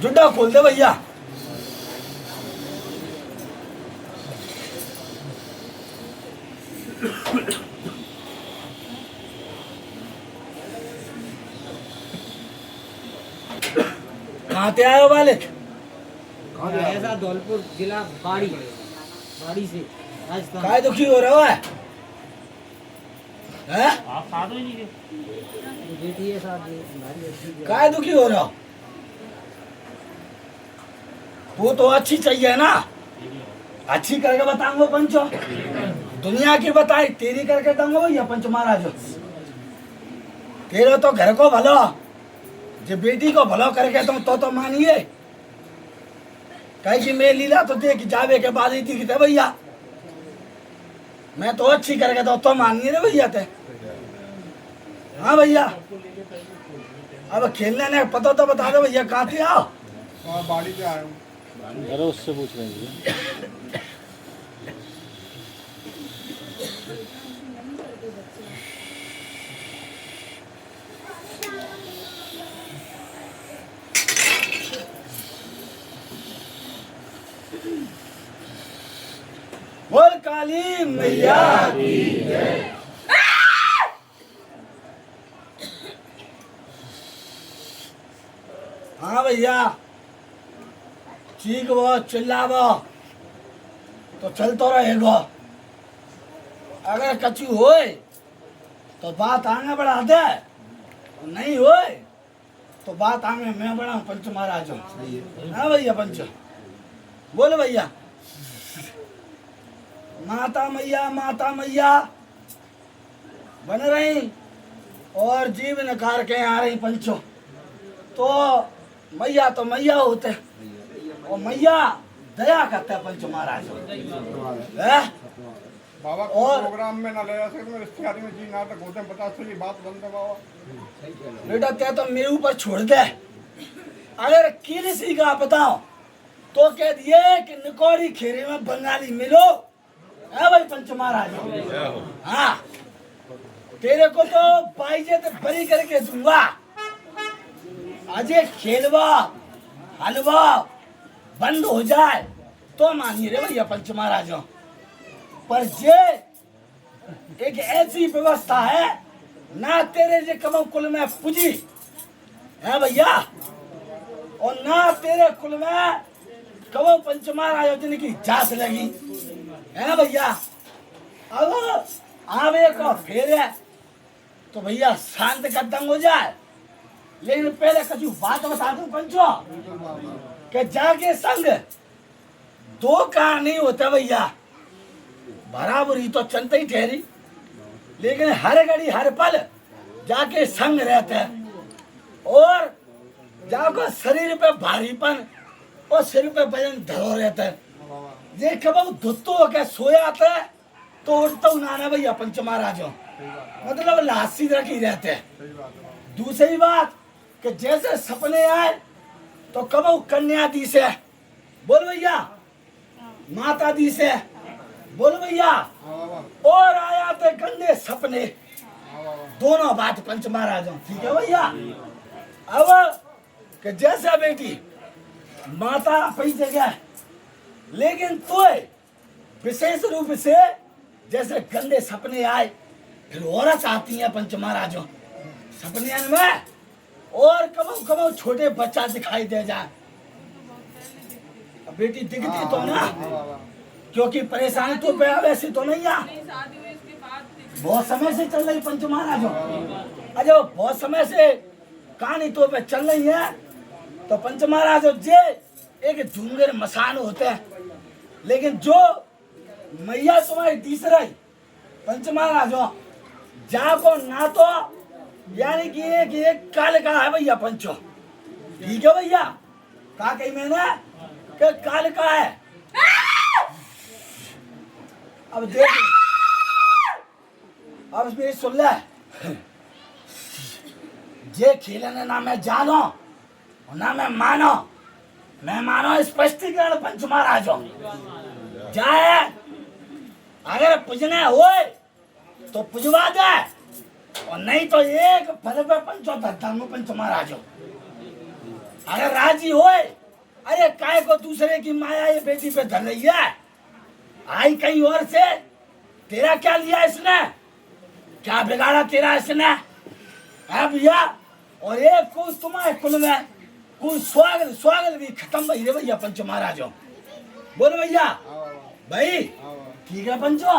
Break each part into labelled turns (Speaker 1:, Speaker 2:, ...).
Speaker 1: जुड्डा खोल दे भैया। कहाँ से आए हो बालिक?
Speaker 2: ऐसा धौलपुर जिला बाड़ी से राजस्थान।
Speaker 1: काय दुखी हो रहा है? हैं?
Speaker 3: आप साधु ही नहीं थे।
Speaker 2: बेटी है साथ में, हमारी अच्छी
Speaker 1: काय दुखी हो रहा हो? वो तो अच्छी चाहिए ना, अच्छी करके बताऊंगा पंचो। दुनिया की बताई तेरी करके दूंगा भैया पंच महाराज। तेरे तो घर को भलो, जो बेटी को भलो करके तुम तो मानिए। कहीं की मेरी लीला तो देख जावे के बाद ही दिखते भैया। मैं तो अच्छी करके तो मानिए रे भैया ते। हाँ भैया, अब खेलने ने पता तो बता दो भैया, कहाँ थे आओ?
Speaker 4: बाड़ी पे आया हूँ।
Speaker 3: अरे उससे पूछ रहे हैं।
Speaker 1: बोल काली मैया की जय। हाँ भैया, चीख वो चिल्लावो तो चलतो रहेगो। अगर कछु होए तो बात आगे बढ़ा दे, नहीं होए तो बात आगे मैं बढ़ाऊं पंच महाराज। हाँ भैया पंच, बोलो भैया। माता मैया बन रही और जीव नकार के आ रही पंचो। तो मैया होते और मैया दया करते हैं पंच महाराज।
Speaker 4: बाबा को
Speaker 1: और-
Speaker 4: प्रोग्राम में ना ले जा सकते, मेरे रिश्तेदारी में जी नाटक होते हैं, 50 साल की बात बंद है बाबा।
Speaker 1: बेटा ते तो मेरे ऊपर छोड़ दे। अगर किसी का बताओ तो कह दिए कि निकोड़ी खेरे में बंगाली मिलो है भाई पंच महाराज। हाँ, तेरे को तो बाईजे तो बरी करके दूंगा। अजय खेलवा हलवा बंद हो जाए तो मानिए रे भैया पंच महाराज। पर ये एक ऐसी व्यवस्था है ना तेरे जे कमो कुल में पूजी है भैया, और ना तेरे कुल में कमो पंच महाराज जिनकी जात लगी है भैया। अब आवे को फेरे तो भैया शांत कदम हो जाए। लेकिन पहले कछु बात बता दूं पंचो कि जाके संग दो का नहीं होता भैया, बराबरी तो चलते ही ठहरी। लेकिन हर घड़ी हर पल जाके संग रहते हैं और जाको शरीर पे भारीपन और सिर पे वजन धरो रहता है। ये कब धुत्तो होकर सोया आता है तो उठता हूँ नाना भैया पंच महाराजों, मतलब लासी रखी रहते हैं। दूसरी बात कि जैसे सपने आए तो कबू कन्या दी से बोल भैया, माता दी से बोल भैया, और आया थे गंदे सपने। दोनों बात पंच महाराजों, ठीक है भैया। अब कि जैसा बेटी माता अपनी जगह, लेकिन तो विशेष रूप से जैसे गंदे सपने आए फिर औरत आती है पंच महाराजों सपने में, और कबो छोटे बच्चा दिखाई दे जाए। अब बेटी दिखती तो ना, क्योंकि परेशानी तो पे वैसे तो नहीं आ, बहुत समय से चल रही पंच महाराजों। अरे बहुत समय से कहानी तो पे चल रही है। तो पंच महाराजों जे एक झुंगर मसान होते हैं, लेकिन जो मैया तुम्हारी तीसरा ही पंच महाराजों जाको ना तो यानी कि एक काल का है भैया पंचो, ठीक है भैया। कहा कही मैंने कि काल का है। अब देख, अब इसमें सुन ले, जे खेलने ना मैं जानो ना मैं मानो, मैं मानो स्पष्टीकरण पंच महाराजों जाए। अगर पूजने होए तो पुजवा दे, और नहीं तो एक फल पे पंचो धर्म पंच महाराजो। अगर राजी होए, अरे काय को दूसरे की माया ये बेटी पे धर रही है, आई कहीं और से, तेरा क्या लिया इसने, क्या बिगाड़ा तेरा इसने, है भैया। और एक कुछ तुम्हारे कुल में कुछ स्वागत स्वागत भी खत्म भई रे भैया पंच महाराजों। बोलो भैया भाई, ठीक है पंचो।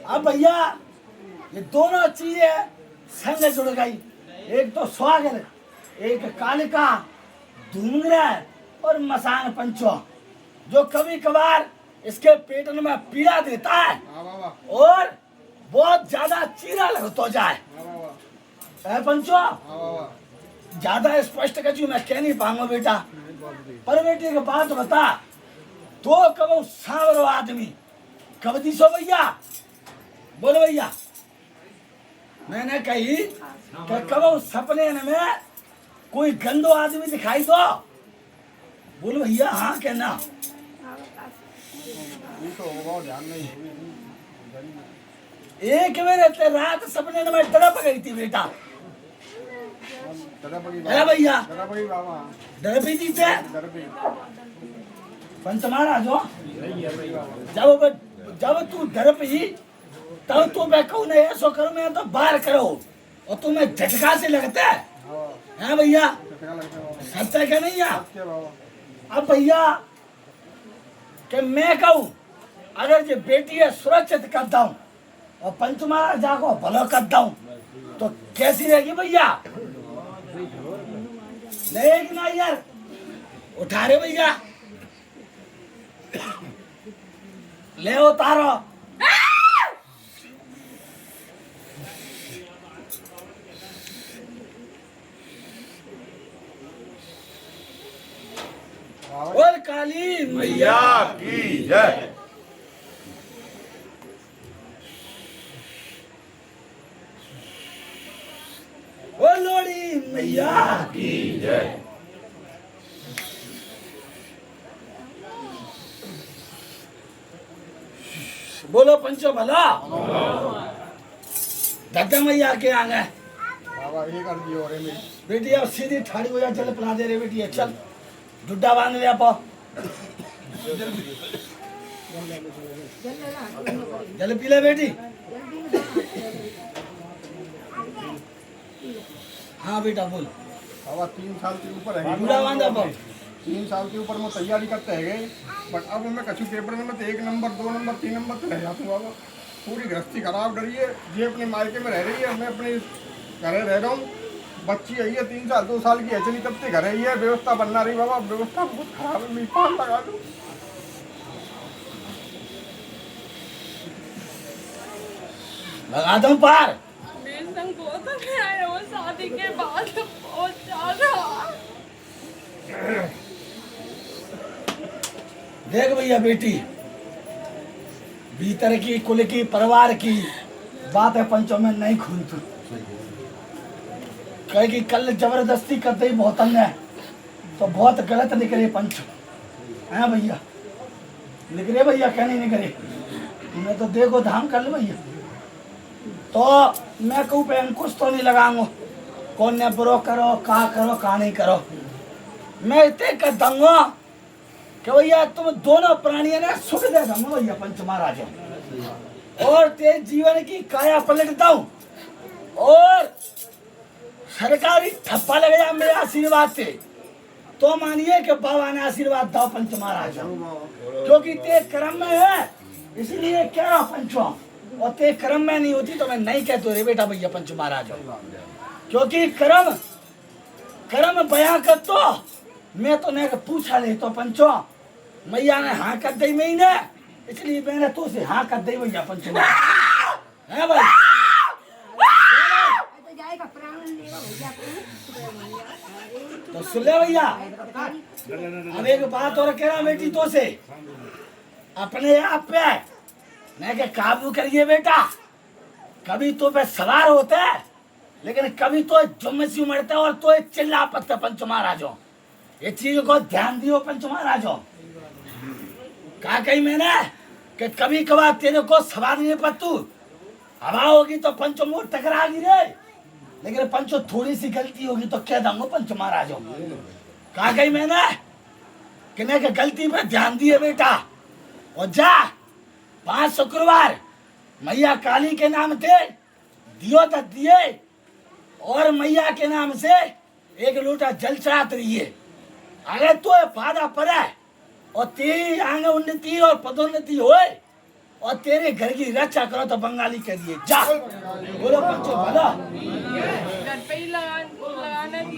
Speaker 1: अब भैया ये दोनों चीजें संग जुड़ गई, एक तो स्वागत, एक कालिका धूम्र और मसान पंचो, जो कभी कभार इसके पेट में पीड़ा देता है और बहुत ज्यादा चीरा लगता जाए। है पंचो, ज्यादा स्पष्ट कचू मैं कह नहीं पाऊंगा बेटा, पर बेटे की बात बता, तो कब सांवरो आदमी कब दिसो भैया, बोलो भैया। मैंने कही कि कब सपने में कोई गंदो आदमी दिखाई दो, बोलो भैया हाँ कहना। एक मेरे रात सपने में तड़प गई थी बेटा, अरे भैया डरपी थी से पंच महाराज हो, जब तू डरपी तब तू मैं कहूँ नहीं ऐसा करो, मैं तो बाहर करो, और तुम्हें झटका से लगता है भैया, सत्य क्या नहीं है। अब भैया कि मैं कहूँ अगर ये बेटी है सुरक्षित कर दूं और पंच महाराज जाको भलो कर दूं तो कैसी रहेगी भैया, लेकिन ना यार उठा रे भैया, ले उतारो। और काली मैया
Speaker 4: की जय।
Speaker 1: और लोड़ी मैया
Speaker 4: की जय।
Speaker 1: बोलो पंचो भला। दादा मैया के आ गए
Speaker 4: बाबा एक अर्जी हो रही मेरी।
Speaker 1: बेटी, अब सीधी ठाड़ी हो जा, चल पिला दे रे बेटी, चल डुड्डा बांध ले आप, जल पी ले बेटी। हाँ बेटा बोल।
Speaker 4: बाबा 3 साल के ऊपर है,
Speaker 1: डुड्डा बांध आप।
Speaker 4: 3 साल के ऊपर मैं तैयारी करते है, बट अब मैं कछु पेपर में तो 1 नंबर 2 नंबर 3 नंबर तो रह जाता हूँ बाबा। पूरी गृहस्थी खराब रही है, ये अपने मायके में रह रही है, मैं अपने घर रह रहा हूँ। बच्ची आई है 3 साल 2 साल की है, चली तब से घर ही है, व्यवस्था बनना रही बाबा, व्यवस्था बहुत खराब है, मैं पान लगा दूँ।
Speaker 1: लगा दूं पार।
Speaker 5: मेरे संग बहुत अन्याय है, वो शादी के बाद बहुत ज्यादा।
Speaker 1: देख भैया बेटी, भीतर की कुल की परिवार की बात है पंचों में नहीं खुलती, कहे कि कल जबरदस्ती करते ही बहुत अन्याय, तो बहुत गलत निकले पंच है भैया, निकले भैया, क्या नहीं निकले, मैं तो देखो धाम कर ले भैया। तो मैं कहूँ पे अंकुश तो नहीं लगाऊंगा, कौन ने बुरो करो कहा नहीं करो, मैं इतने कर दूंगा कि भैया तुम दोनों प्राणियों ने सुख दे दूंगा भैया पंच महाराज, और तेरे जीवन की काया पलट दूं, और सरकारी ठप्पा लग जाए मेरे आशीर्वाद से, तो मानिए कि बाबा ने आशीर्वाद दो पंच महाराज, क्योंकि ते कर्म में है इसलिए कह रहा पंचों, और ते कर्म में नहीं होती तो मैं नहीं कहता रे बेटा भैया पंच महाराज, क्योंकि कर्म बयां कर तो मैं तो नहीं पूछा नहीं तो पंचों, मैया ने हाँ कर दी महीने, इसलिए मैंने तो से हाँ कर दी भैया पंच महाराज है भाई। तो सुन ले भैया, अब एक बात और कह रहा बेटी तो से, अपने आप पे मैं के काबू करिए बेटा, कभी तो पे सवार होता है लेकिन कभी तो जुम्मे से उमड़ता है, और तो चिल्ला पत्ता पंच महाराजों, ये चीज को ध्यान दियो पंच महाराजों। कहा कही मैंने कि कभी कभार तेरे को सवार नहीं पत्तू, हवा होगी तो पंचो मोर टकरागी रे, लेकिन पंचो थोड़ी सी गलती होगी तो कह दूंगा पंच महाराजों, कहा गई मैंने किने के गलती पे ध्यान दिए बेटा, और जा 5 शुक्रवार मैया काली के नाम से दियो तो दिए, और मैया के नाम से 1 लोटा जल चढ़ाते रहिए। अगर तो फायदा पड़े और तेरी आगे उन्नति और पदोन्नति होए और तेरे घर की रक्षा करो तो बंगाली कह दिए जा। बोलो बच्चों भला
Speaker 5: घर पे ही लगाने दी